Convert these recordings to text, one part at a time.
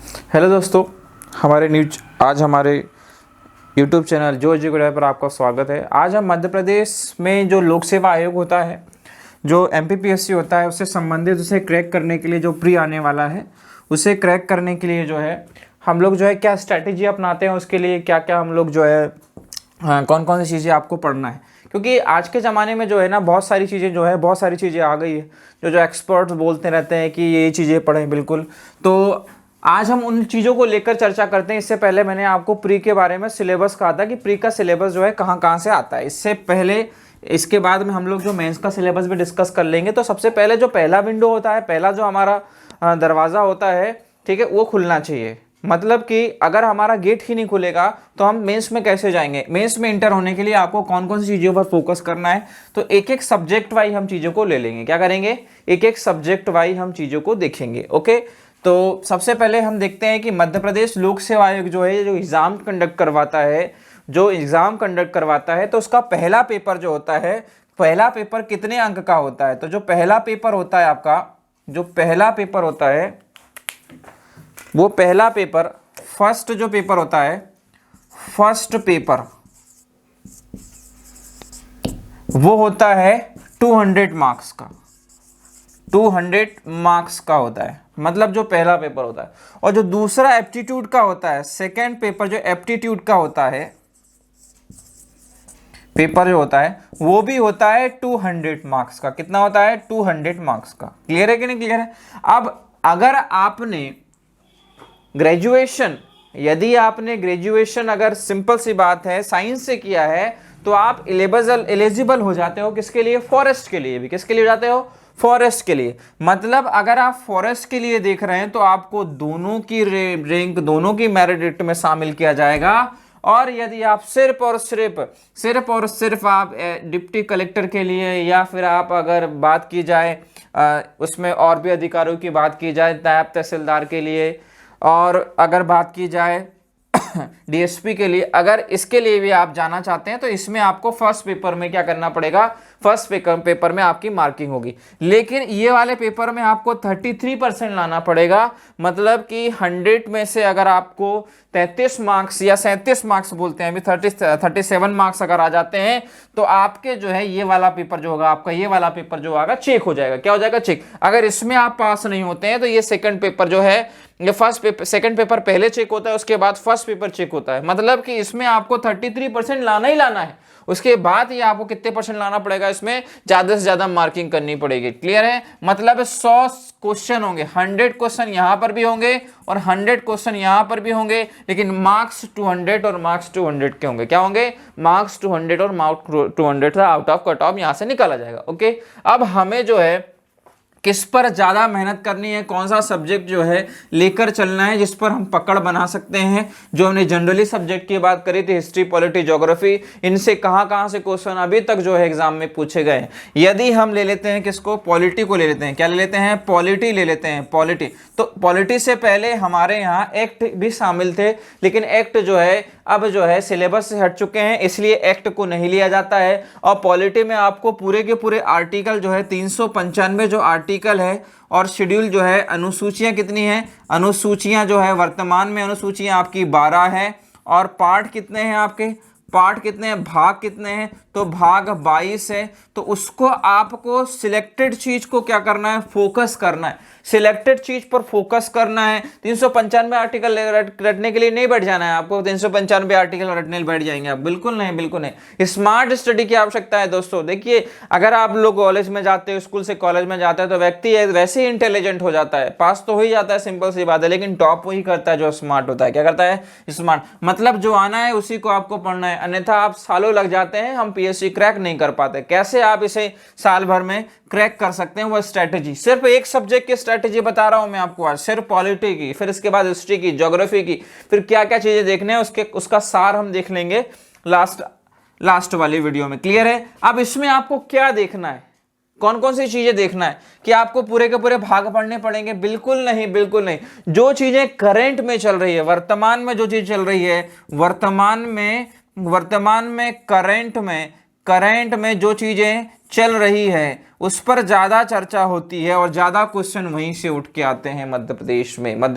Hello दोस्तों, आज हमारे यूट्यूब चैनल जो एजुकेटर पर आपका स्वागत है। आज हम मध्य प्रदेश में जो लोक सेवा आयोग होता है, जो एमपीपीएससी होता है, उससे संबंधित उसे क्रैक करने के लिए जो प्री आने वाला है, उसे क्रैक करने के लिए जो है हम लोग जो है क्या स्ट्रैटेजी अपनाते हैं, उसके लिए क्या क्या हम लोग जो है कौन कौन सी चीज़ें आपको पढ़ना है। क्योंकि आज के ज़माने में जो है ना बहुत सारी चीज़ें आ गई है, जो एक्सपर्ट्स बोलते रहते हैं कि ये चीज़ें पढ़ें। बिल्कुल, तो आज हम उन चीज़ों को लेकर चर्चा करते हैं। इससे पहले मैंने आपको प्री के बारे में सिलेबस कहा था कि प्री का सिलेबस जो है कहाँ कहाँ से आता है। इसके बाद में हम लोग जो मेंस का सिलेबस भी डिस्कस कर लेंगे। तो सबसे पहले जो पहला विंडो होता है, पहला जो हमारा दरवाज़ा होता है, ठीक है, वो खुलना चाहिए। मतलब कि अगर हमारा गेट ही नहीं खुलेगा तो हम मेंस में कैसे जाएंगे। मेंस में इंटर होने के लिए आपको कौन कौन सी चीज़ों पर फोकस करना है, तो एक एक सब्जेक्ट वाइज हम चीज़ों को ले लेंगे। क्या करेंगे, एक एक सब्जेक्ट वाइज हम चीज़ों को देखेंगे। ओके, तो सबसे पहले हम देखते हैं कि मध्य प्रदेश लोक सेवा आयोग जो है, जो एग्ज़ाम कंडक्ट करवाता है, तो उसका पहला पेपर जो होता है, पहला पेपर कितने अंक का होता है। तो जो पहला पेपर होता है आपका, जो पहला पेपर होता है, वो पहला पेपर फर्स्ट जो पेपर होता है, फर्स्ट पेपर वो होता है 200 मार्क्स का, 200 मार्क्स का होता है। मतलब जो पहला पेपर होता है। और जो दूसरा एप्टीट्यूड का होता है, सेकेंड पेपर जो एप्टीट्यूड का होता है, पेपर जो होता है वो भी होता है 200 मार्क्स का। कितना होता है, 200 मार्क्स का। क्लियर है कि नहीं क्लियर है। अब अगर आपने ग्रेजुएशन, यदि आपने ग्रेजुएशन अगर सिंपल सी बात है साइंस से किया है, तो आप एलिजिबल हो जाते हो किसके लिए, फॉरेस्ट के लिए भी। किसके लिए हो जाते हो, फॉरेस्ट के लिए। मतलब अगर आप फॉरेस्ट के लिए देख रहे हैं तो आपको दोनों की रैंक, दोनों की मेरिट लिस्ट में शामिल किया जाएगा। और यदि आप सिर्फ और सिर्फ आप डिप्टी कलेक्टर के लिए, या फिर आप अगर बात की जाए उसमें और भी अधिकारियों की बात की जाए, नायब तहसीलदार के लिए, और अगर बात की जाए डीएसपी के लिए, अगर इसके लिए भी आप जाना चाहते हैं, तो इसमें आपको फर्स्ट पेपर में क्या करना पड़ेगा, फर्स्ट पेपर में आपकी मार्किंग होगी। लेकिन ये वाले पेपर में आपको 33% लाना पड़ेगा। मतलब कि 100 में से अगर आपको 33 मार्क्स या 37 मार्क्स बोलते हैं, अभी 37 मार्क्स अगर आ जाते हैं, तो आपके जो है ये वाला पेपर जो होगा, आपका ये वाला पेपर जो होगा चेक हो जाएगा। क्या हो जाएगा, चेक। अगर इसमें आप पास नहीं होते हैं तो ये सेकंड पेपर जो है, ये फर्स्ट पेपर, सेकंड पेपर पहले चेक होता है, उसके बाद फर्स्ट पेपर चेक होता है। मतलब कि इसमें आपको 33% लाना ही लाना है। उसके बाद ये आपको कितने परसेंट लाना पड़ेगा, इसमें ज्यादा से ज्यादा मार्किंग करनी पड़ेगी। क्लियर है। मतलब 100 क्वेश्चन होंगे, 100 क्वेश्चन यहां पर भी होंगे और 100 क्वेश्चन यहां पर भी होंगे, लेकिन मार्क्स 200 और मार्क्स 200 के होंगे। क्या होंगे, मार्क्स 200 और marks 200 out of cut off यहां से निकाला जाएगा। ओके, अब हमें जो है किस पर ज़्यादा मेहनत करनी है, कौन सा सब्जेक्ट जो है लेकर चलना है जिस पर हम पकड़ बना सकते हैं। जो हमने जनरली सब्जेक्ट की बात करी थी, हिस्ट्री, पॉलिटी, ज्योग्राफी, इनसे कहाँ से क्वेश्चन अभी तक जो है एग्जाम में पूछे गए हैं। यदि हम ले लेते हैं किसको, पॉलिटी को ले लेते हैं। क्या ले लेते हैं, पॉलिटी ले लेते हैं, पॉलिटी। तो पॉलिटी से पहले हमारे यहाँ एक्ट भी शामिल थे, लेकिन एक्ट जो है अब जो है सिलेबस से हट चुके हैं, इसलिए एक्ट को नहीं लिया जाता है। और पॉलिटी में आपको पूरे के पूरे आर्टिकल जो है 395 जो आर्टिकल है, और शेड्यूल जो है, अनुसूचियां कितनी हैं, अनुसूचियां जो है वर्तमान में अनुसूचियां आपकी 12 है। और पार्ट कितने हैं आपके, पार्ट कितने हैं, भाग कितने हैं, तो भाग 22 है। तो उसको आपको सिलेक्टेड चीज को क्या करना है, फोकस करना है, सिलेक्टेड चीज पर फोकस करना है। 395 आर्टिकल रटने के लिए नहीं बैठ जाना है आपको, 395 आर्टिकल रटने बैठ जाएंगे आप, बिल्कुल नहीं, बिल्कुल नहीं। स्मार्ट स्टडी की आवश्यकता है दोस्तों। देखिए, अगर आप लोग कॉलेज में जाते हो, स्कूल से कॉलेज में जाते हैं, तो व्यक्ति वैसे ही इंटेलिजेंट हो जाता है, पास तो हो ही जाता है, सिंपल सी बात है, लेकिन टॉप वही करता है जो स्मार्ट होता है। क्या करता है, स्मार्ट। मतलब जो आना है उसी को आपको पढ़ना है, अन्यथा आप सालों लग जाते हैं, हम पीएससी क्रैक नहीं कर पाते। कैसे आप इसे साल भर में क्रैक कर सकते हैं, वो स्ट्रैटेजी, सिर्फ एक सब्जेक्ट की स्ट्रैटेजी बता रहा हूं मैं आपको आज, सिर्फ पॉलिटी की, फिर इसके बाद हिस्ट्री की, ज्योग्राफी की, फिर क्या क्या चीजें देखने हैं उसका सार हम देख लेंगे लास्ट वाली वीडियो में। क्लियर है। अब इसमें आपको क्या देखना है, कौन कौन सी चीजें देखना है, कि आपको पूरे के पूरे भाग पढ़ने पड़ेंगे, बिल्कुल नहीं, बिल्कुल नहीं। जो चीजें करंट में चल रही है, वर्तमान में जो चीज चल रही है, वर्तमान में करंट में करंट में जो चीजें चल रही है उस पर ज्यादा चर्चा होती है और ज्यादा क्वेश्चन वहीं से उठ के आते हैं मध्य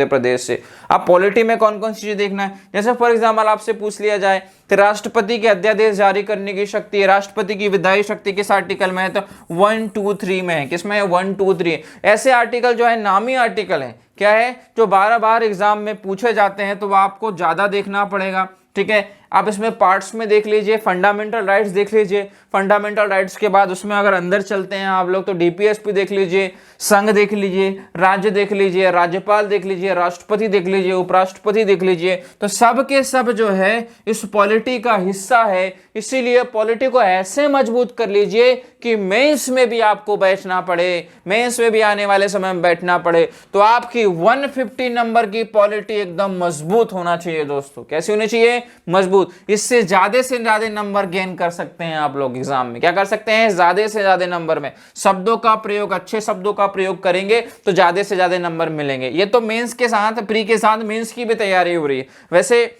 प्रदेश से। अब पॉलिटी में कौन कौन सी चीजें देखना है, जैसे फॉर एग्जाम्पल आपसे पूछ लिया जाए कि राष्ट्रपति के अध्यादेश जारी करने की शक्ति है, राष्ट्रपति की विधायी शक्ति किस आर्टिकल में है, तो 1 2 3 में है। किसमें है? 1 2 3। ऐसे आर्टिकल जो है नामी आर्टिकल है, क्या है, जो बार बार एग्जाम में पूछे जाते हैं, तो वो आपको ज्यादा देखना पड़ेगा। ठीक है, आप इसमें पार्ट्स में देख लीजिए, फंडामेंटल राइट्स देख लीजिए, फंडामेंटल राइट्स के बाद उसमें अगर अंदर चलते हैं आप लोग तो डीपीएसपी देख लीजिए, संघ देख लीजिए, राज्य देख लीजिए, राज्यपाल देख लीजिए, राष्ट्रपति देख लीजिए, उपराष्ट्रपति देख लीजिए, तो सब के सब जो है इस पॉलिटी का हिस्सा है। इसीलिए पॉलिटी को ऐसे मजबूत कर लीजिए कि मेंस में भी आपको बैठना पड़े, मेंस में भी आने वाले समय में बैठना पड़े, तो आपकी 150 नंबर की पॉलिटी एकदम मजबूत होना चाहिए दोस्तों। कैसी होनी चाहिए? मजबूत। इससे ज्यादा नंबर गेन कर सकते हैं आप लोग एग्जाम में। क्या कर सकते हैं? ज्यादा से ज्यादा नंबर में शब्दों का प्रयोग, अच्छे शब्दों का प्रयोग करेंगे तो ज्यादा से ज्यादा नंबर मिलेंगे। ये तो मेंस के साथ, प्री के साथ मेंस की भी तैयारी हो रही है। वैसे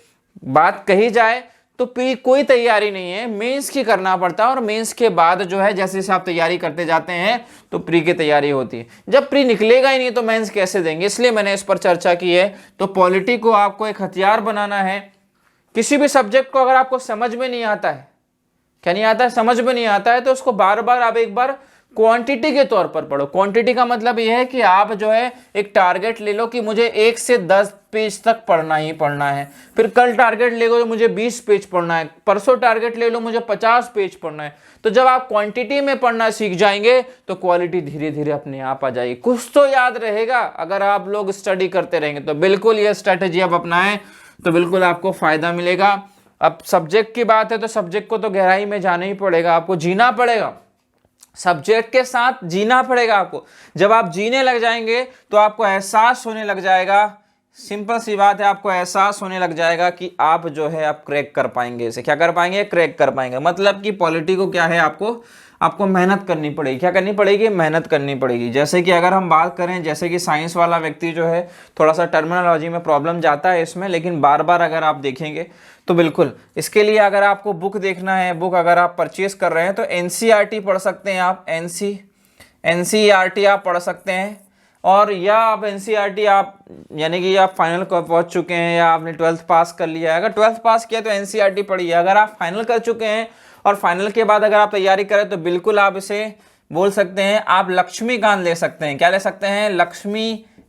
बात कही जाए तो प्री कोई तैयारी नहीं है, मेंस की करना पड़ता है, और मेंस के बाद जो है जैसे जैसे आप तैयारी करते जाते हैं तो प्री की तैयारी होती है। जब प्री निकलेगा ही नहीं तो मेंस कैसे देंगे? इसलिए मैंने इस पर चर्चा की है। तो पॉलिटी को आपको एक हथियार बनाना है। किसी भी सब्जेक्ट को अगर आपको समझ में नहीं आता है, क्या नहीं आता है? समझ में नहीं आता है, तो उसको बार बार आप एक बार क्वांटिटी के तौर पर पढ़ो। क्वांटिटी का मतलब यह है कि आप जो है एक टारगेट ले लो कि मुझे 1 से 10 पेज तक पढ़ना ही पढ़ना है। फिर कल टारगेट ले लो मुझे 20 पेज पढ़ना है, परसों टारगेट ले लो मुझे 50 पेज पढ़ना है। तो जब आप क्वांटिटी में पढ़ना सीख जाएंगे तो क्वालिटी धीरे धीरे अपने आप आ जाएगी। कुछ तो याद रहेगा अगर आप लोग स्टडी करते रहेंगे। तो बिल्कुल ये स्ट्रेटेजी आप अपनाएं तो बिल्कुल आपको फायदा मिलेगा। अब सब्जेक्ट की बात है तो सब्जेक्ट को तो गहराई में जाना ही पड़ेगा, आपको जीना पड़ेगा, सब्जेक्ट के साथ जीना पड़ेगा आपको। जब आप जीने लग जाएंगे तो आपको एहसास होने लग जाएगा, सिंपल सी बात है, आपको एहसास होने लग जाएगा कि आप जो है आप क्रैक कर पाएंगे इसे। क्या कर पाएंगे? क्रैक कर पाएंगे। मतलब कि पॉलिटी को क्या है, आपको मेहनत करनी पड़ेगी। क्या करनी पड़ेगी? मेहनत करनी पड़ेगी। जैसे कि अगर हम बात करें, जैसे कि साइंस वाला व्यक्ति जो है थोड़ा सा टर्मिनोलॉजी में प्रॉब्लम जाता है इसमें, लेकिन बार बार अगर आप देखेंगे तो बिल्कुल इसके लिए अगर आपको बुक देखना है, बुक अगर आप परचेज कर रहे हैं तो एनसीईआरटी पढ़ सकते हैं आप, एनसीईआरटी आप पढ़ सकते हैं। और या आप एनसीईआरटी आप यानी कि आप फाइनल को पहुंच चुके हैं या आपने 12th पास कर लिया है, अगर 12th पास किया तो एनसीईआरटी पढ़िए। अगर आप फाइनल कर चुके हैं और फाइनल के बाद अगर आप तैयारी करें तो बिल्कुल आप इसे बोल सकते हैं, आप लक्ष्मीकांत ले सकते हैं। क्या ले सकते हैं?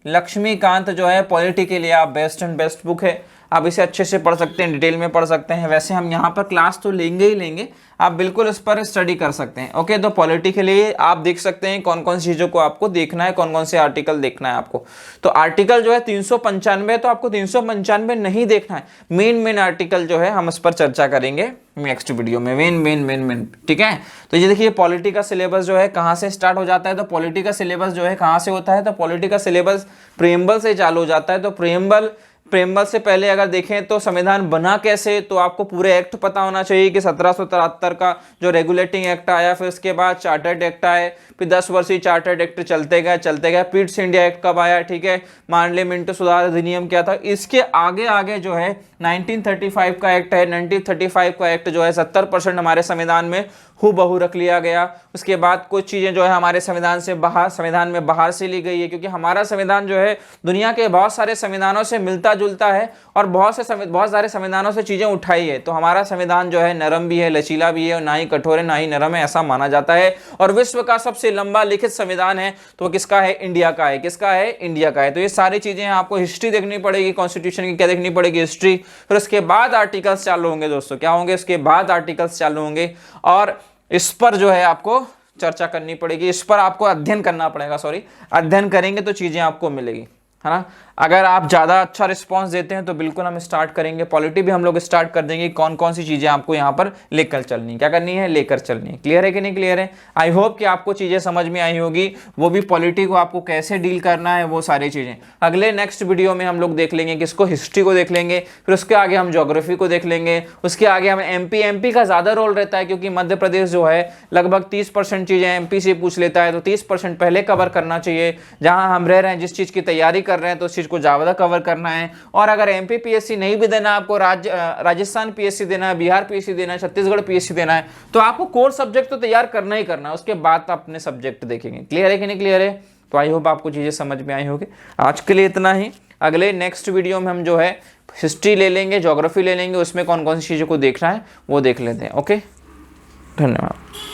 लक्ष्मीकांत जो है पॉलिटी के लिए आप बेस्ट एंड बेस्ट बुक है। आप इसे अच्छे से पढ़ सकते हैं, डिटेल में पढ़ सकते हैं। वैसे हम यहाँ पर क्लास तो लेंगे ही लेंगे, आप बिल्कुल इस पर स्टडी कर सकते हैं। ओके, तो पॉलिटी के लिए आप देख सकते हैं कौन कौन सी चीज़ों को आपको देखना है, कौन कौन से आर्टिकल देखना है आपको। तो आर्टिकल जो है 395, तो आपको 395 नहीं देखना है, मेन आर्टिकल जो है हम इस पर चर्चा करेंगे नेक्स्ट वीडियो में। मेन ठीक है। तो ये देखिए पॉलिटी का सिलेबस जो है कहाँ से स्टार्ट हो जाता है, तो पॉलिटी का सिलेबस जो है कहाँ से होता है, तो पॉलिटी का सिलेबस प्रीएम्बल से चालू हो जाता है। तो प्रीएम्बल से पहले अगर देखें तो संविधान बना कैसे, तो आपको पूरे एक्ट पता होना चाहिए कि 1773 का जो रेगुलेटिंग एक्ट आया, फिर उसके बाद चार्टर्ड एक्ट आए, फिर 10 वर्षीय चार्टर्ड एक्ट चलते गए। पिट्स इंडिया एक्ट कब आया, ठीक है, मांडले मिंटो सुधार अधिनियम क्या था। इसके आगे जो है 1935 का एक्ट है। 1935 का एक्ट जो है 70% हमारे संविधान में हूबहू रख लिया गया। उसके बाद कुछ चीज़ें जो है हमारे संविधान में बाहर से ली गई है, क्योंकि हमारा संविधान जो है दुनिया के बहुत सारे संविधानों से मिलता जुलता है और बहुत सारे संविधानों से चीज़ें उठाई है। तो हमारा संविधान जो है नरम भी है, लचीला भी है, और ना ही कठोर है ना ही नरम है, ऐसा माना जाता है। और विश्व का सबसे लंबा लिखित संविधान है तो किसका है? इंडिया का है। किसका है? इंडिया का है। तो ये सारी चीज़ें आपको हिस्ट्री देखनी पड़ेगी, कॉन्स्टिट्यूशन की क्या देखनी पड़ेगी? हिस्ट्री। फिर उसके बाद आर्टिकल्स चालू होंगे दोस्तों। क्या होंगे? उसके बाद आर्टिकल्स चालू होंगे और इस पर जो है आपको चर्चा करनी पड़ेगी, इस पर आपको अध्ययन करना पड़ेगा। अध्ययन करेंगे तो चीजें आपको मिलेगी, है ना। अगर आप ज़्यादा अच्छा रिस्पांस देते हैं तो बिल्कुल हम स्टार्ट करेंगे, पॉलिटी भी हम लोग स्टार्ट कर देंगे। कौन कौन सी चीज़ें आपको यहाँ पर लेकर चलनी है, क्या करनी है, लेकर चलनी है। क्लियर है कि नहीं क्लियर है? आई होप कि आपको चीज़ें समझ में आई होगी, वो भी पॉलिटी को आपको कैसे डील करना है, वो सारी चीज़ें अगले नेक्स्ट वीडियो में हम लोग देख लेंगे। किसको? हिस्ट्री को देख लेंगे, फिर उसके आगे हम ज्योग्राफी को देख लेंगे, उसके आगे हम एमपी का ज़्यादा रोल रहता है, क्योंकि मध्य प्रदेश जो है लगभग 30% चीज़ें एमपी से पूछ लेता है, तो 30% पहले कवर करना चाहिए। जहाँ हम रह रहे हैं, जिस चीज़ की तैयारी कर रहे हैं तो उस चीज़ को ज़्यादा कवर करना है। और अगर एमपी पीएससी नहीं भी देना, आपको राजस्थान पीएससी देना है, बिहार पीएससी देना है, छत्तीसगढ़ पीएससी देना है, तो आपको कोर सब्जेक्ट तो तैयार करना ही करना है, उसके बाद अपने सब्जेक्ट देखेंगे। क्लियर है कि नहीं क्लियर है? तो आई होप आपको चीज़ें समझ में आई होगी। आज के लिए इतना ही। अगले नेक्स्ट वीडियो में हम जो है हिस्ट्री ले लेंगे, ज्योग्राफी ले लेंगे, उसमें कौन कौन सी चीज़ों को देखना है वो देख लेते हैं। ओके, धन्यवाद।